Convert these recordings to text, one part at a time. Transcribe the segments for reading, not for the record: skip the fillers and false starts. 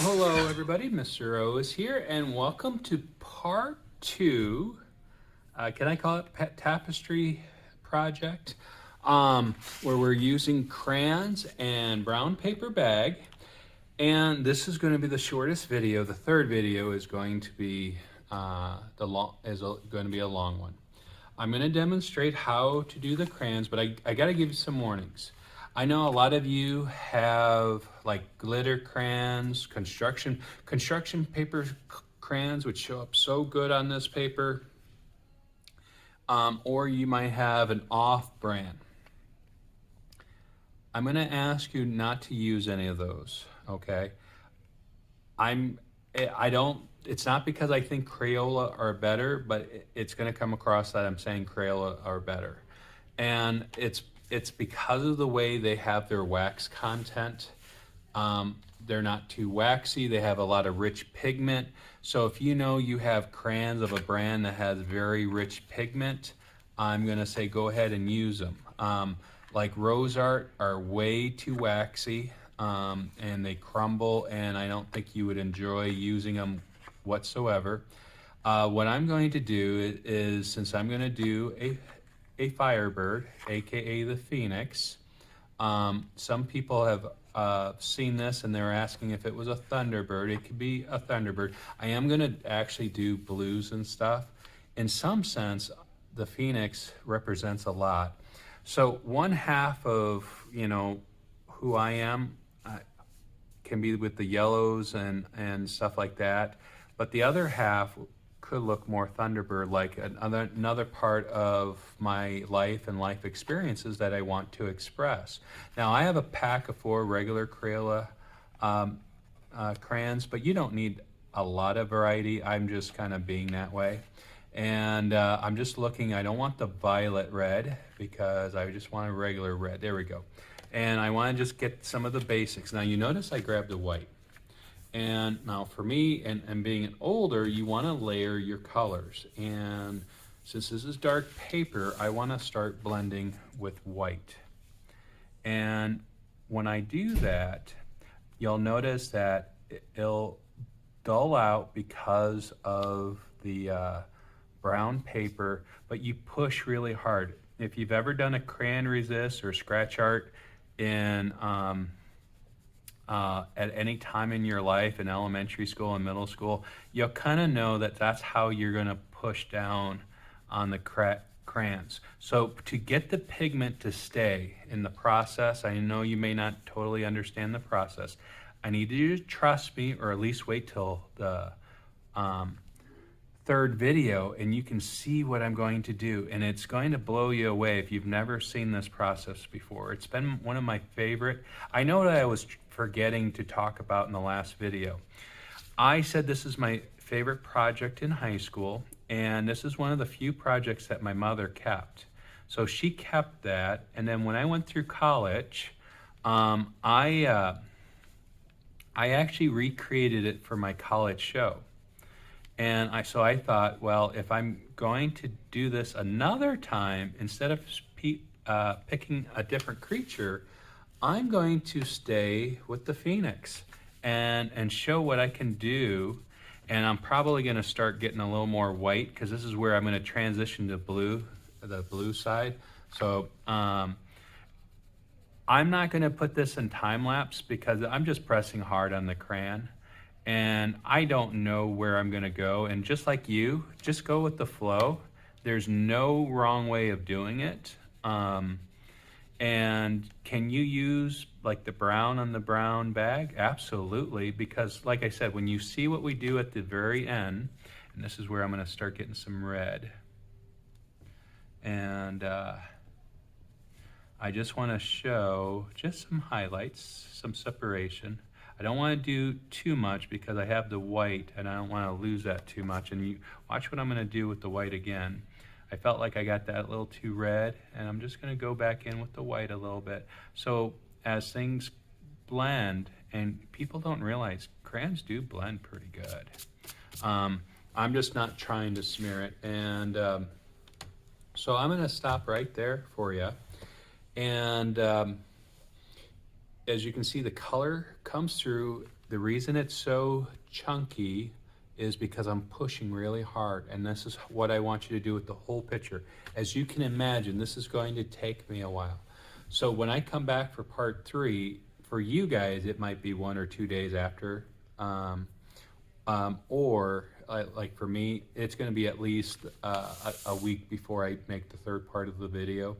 Hello everybody, Mr. O is here, and welcome to part two. Can I call it Tapestry project? Where we're using crayons and brown paper bag. And this is going to be the shortest video. The third video is going to be going to be a long one. I'm going to demonstrate how to do the crayons, but I got to give you some warnings. I know a lot of you have like glitter crayons, construction paper crayons, which show up so good on this paper, or you might have an off brand. I'm going to ask you not to use any of those, okay? It's not because I think Crayola are better, but it's going to come across that I'm saying Crayola are better. And it's because of the way they have their wax content. They're not too waxy. They have a lot of rich pigment. So if you know you have crayons of a brand that has very rich pigment, I'm going to say go ahead and use them. Like Rose Art are way too waxy, and they crumble, and I don't think you would enjoy using them whatsoever. What I'm going to do is, since I'm going to do a Firebird, aka the Phoenix, some people have seen this and they're asking if it was a Thunderbird. It could be a Thunderbird. I am going to actually do blues and stuff. In some sense, the Phoenix represents a lot. So one half of, who I am can be with the yellows and stuff like that. But the other half could look more Thunderbird, like another part of my life and life experiences that I want to express. Now, I have a pack of 4 regular Crayola crayons, but you don't need a lot of variety. I'm just kind of being that way. And I'm just looking, I don't want the violet red because I just want a regular red. There we go. And I want to just get some of the basics. Now you notice I grabbed the white. And now for me, and being older, you want to layer your colors. And since this is dark paper, I want to start blending with white. And when I do that, you'll notice that it'll dull out because of the brown paper, but you push really hard. If you've ever done a crayon resist or scratch art in at any time in your life, in elementary school and middle school, you'll kind of know that that's how you're going to push down on the crayons. So to get the pigment to stay in the process, I know you may not totally understand the process. I need you to trust me, or at least wait till the third video and you can see what I'm going to do, and it's going to blow you away if you've never seen this process before. It's been one of my favorite. I know that I was forgetting to talk about in the last video. I said this is my favorite project in high school, and this is one of the few projects that my mother kept. So she kept that, and then when I went through college, I actually recreated it for my college show. And so I thought, well, if I'm going to do this another time, instead of picking a different creature, I'm going to stay with the Phoenix and show what I can do. And I'm probably going to start getting a little more white, because this is where I'm going to transition to blue, the blue side. So I'm not going to put this in time lapse because I'm just pressing hard on the crayon. And I don't know where I'm gonna go. And just like you, just go with the flow. There's no wrong way of doing it. And can you use like the brown on the brown bag? Absolutely, because like I said, when you see what we do at the very end, and this is where I'm gonna start getting some red. And I just wanna show just some highlights, some separation. I don't want to do too much because I have the white and I don't want to lose that too much. And you watch what I'm going to do with the white again. I felt like I got that a little too red, and I'm just going to go back in with the white a little bit. So as things blend, and people don't realize crayons do blend pretty good. I'm just not trying to smear it. And so I'm going to stop right there for you. And as you can see, the color comes through the reason it's so chunky is because I'm pushing really hard, and this is what I want you to do with the whole picture. As you can imagine, this is going to take me a while. So when I come back for part 3, for you guys, it might be 1 or 2 days after, or like for me, it's going to be at least a week before I make the third part of the video.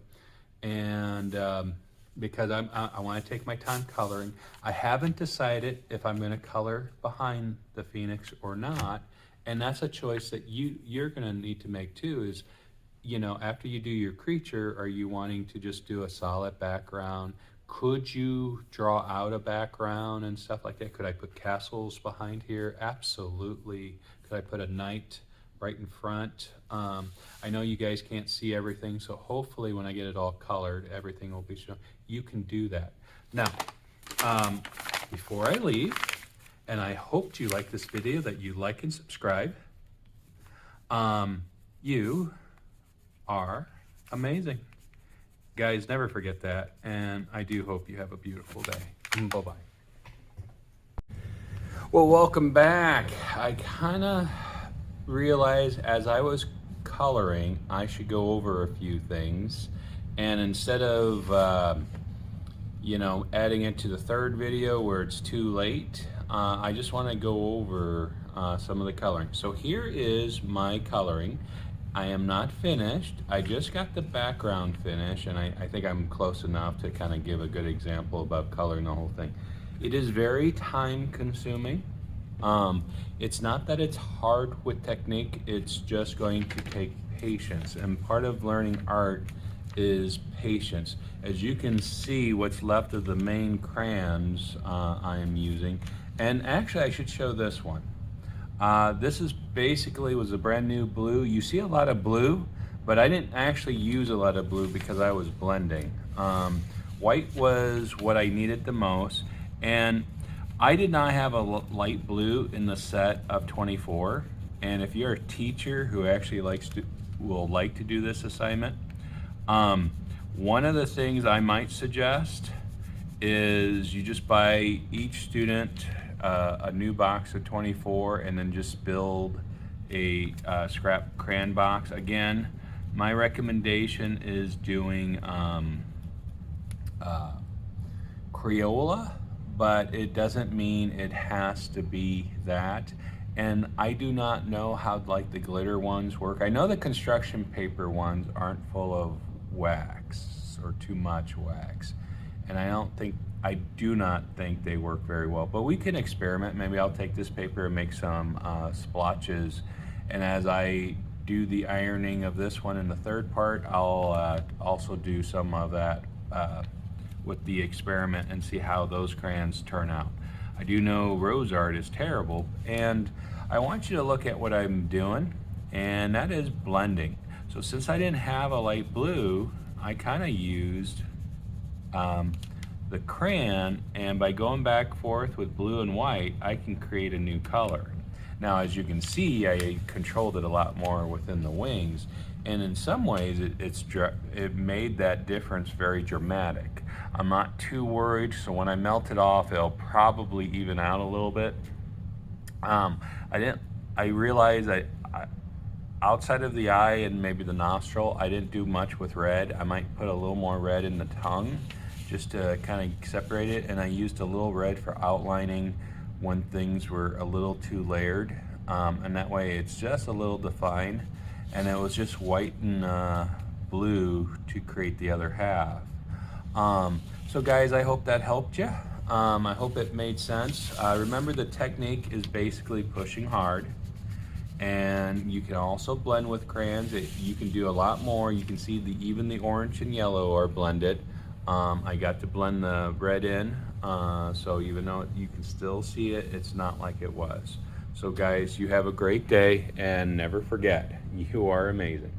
And because I want to take my time coloring. I haven't decided if I'm going to color behind the Phoenix or not, and that's a choice that you're going to need to make too. Is, you know, after you do your creature, are you wanting to just do a solid background? Could you draw out a background and stuff like that? Could I put castles behind here? Absolutely. Could I put a knight right in front? I know you guys can't see everything, so hopefully when I get it all colored, everything will be shown. You can do that. Now, before I leave, and I hope you like this video, that you like and subscribe. You are amazing. Guys, never forget that, and I do hope you have a beautiful day. Bye-bye. Well, welcome back. I kind of realized as I was coloring, I should go over a few things, and instead of you know, adding it to the third video where it's too late, I just want to go over some of the coloring. So here is my coloring. I am not finished. I just got the background finished, and I think I'm close enough to kind of give a good example about coloring the whole thing. It is very time consuming. It's not that it's hard with technique, it's just going to take patience. And part of learning art is patience. As you can see, what's left of the main crayons I am using, and actually I should show this one. This is basically was a brand new blue. You see a lot of blue, but I didn't actually use a lot of blue because I was blending. White was what I needed the most, and I did not have a light blue in the set of 24. And if you're a teacher who actually will like to do this assignment, one of the things I might suggest is you just buy each student a new box of 24 and then just build a scrap crayon box. Again, my recommendation is doing Crayola, but it doesn't mean it has to be that. And I do not know how like the glitter ones work. I know the construction paper ones aren't full of wax or too much wax, and I do not think they work very well, but we can experiment. Maybe I'll take this paper and make some splotches, and as I do the ironing of this one in the third part, I'll also do some of that with the experiment and see how those crayons turn out. I do know rose art is terrible, and I want you to look at what I'm doing, and that is blending. So since I didn't have a light blue, I kind of used the crayon, and by going back and forth with blue and white, I can create a new color. Now, as you can see, I controlled it a lot more within the wings, and in some ways it made that difference very dramatic. I'm not too worried, so when I melt it off, it'll probably even out a little bit. I realized outside of the eye and maybe the nostril, I didn't do much with red. I might put a little more red in the tongue just to kind of separate it, and I used a little red for outlining when things were a little too layered, and that way it's just a little defined, and it was just white and blue to create the other half. So guys, I hope that helped you. I hope it made sense. Remember, the technique is basically pushing hard, and you can also blend with crayons. You can do a lot more. You can see even the orange and yellow are blended. I got to blend the red in, so even though you can still see it, it's not like it was. So guys, you have a great day, and never forget, you are amazing.